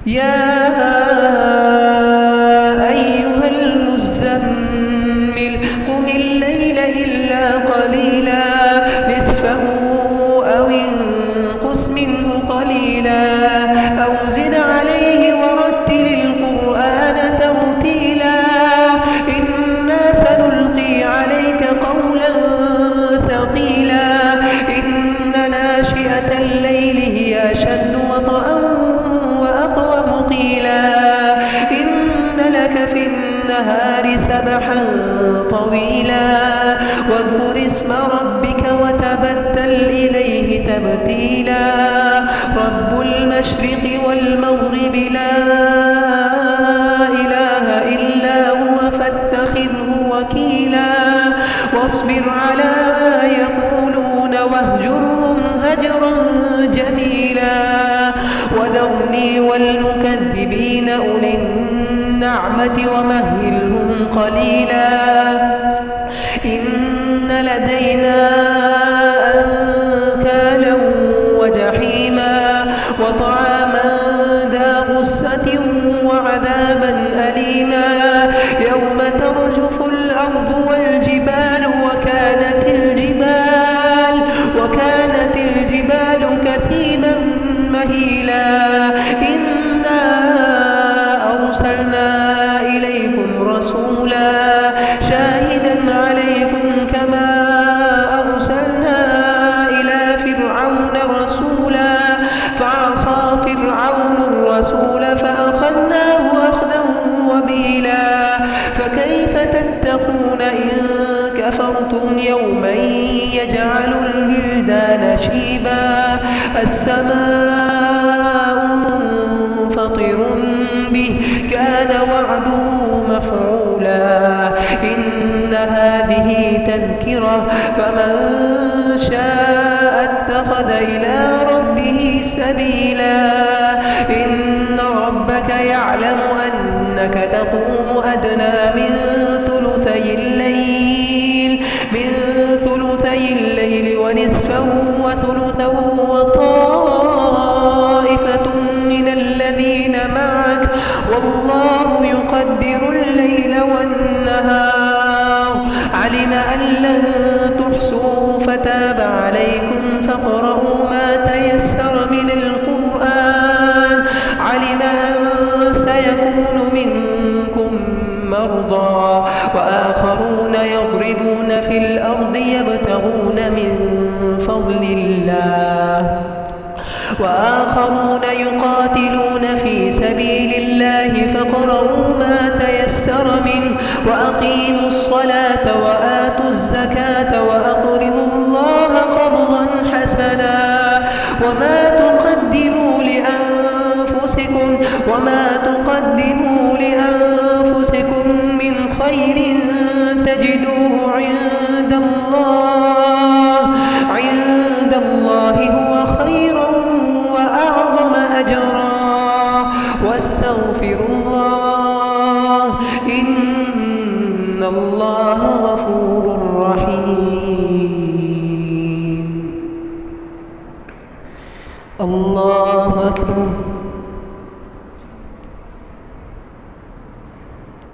يا أيها المزمل قم الليل إلا قليلا نصفه أو انقص منه قليلا أو زد عليه ورتل القرآن ترتيلا إنا سنلقي عليك قولا ثقيلا إن ناشئة الليل هي أشد وطئا وأقوم قيلا إن لك في النهار سبحا طويلا واذكر اسم ربك وتبتل إليه تبتيلا رب المشرق والمغرب لا إله إلا هو فاتخذه وكيلا واصبر على ما يقولون واهجرهم هجرا جميلا وذرني والمكذبين أولي النعمة ومهلهم قليلا إن لدينا أنكالا وجحيما وطعاما ذا غصة وعذابا أليما يوم ترجف الأرض والجبال وكانت الجبال كثيبا مهيلا إنا أرسلنا إليكم رسولا شاهدا عليكم كما أرسلنا إلى فرعون رسولا فعصى فرعون الرسول فأخذناه أخذا وبيلا فكيف تتقون إن كفرتم يوما يجعل الولدان شيبا السماء منفطر به كان وعده مفعولا إن هذه تذكرة فمن شاء اتخذ إلى ربه سبيلا إن ربك يعلم أنك تقوم أدنى من ثلثي الليل ونصفه وثلثه وطائفة من الذين معك والله يقدر الليل والنهار علم أن لن تحصوه فتاب عليكم فاقرؤوا ما تيسر من القرآن علم أن سيكون منكم مرضى وآخرون يضربون في الأرض يبتغون من فضل الله وآخرون يقاتلون في سبيل الله فاقرؤوا ما تيسر منه وأقيموا الصلاة وآتوا الزكاة وأقرضوا الله قرضا حسنا وما تقدموا لأنفسكم من خير تجدوه عند الله هو خيرا وأعظم أجرا واستغفروا الله إن الله غفور رحيم الله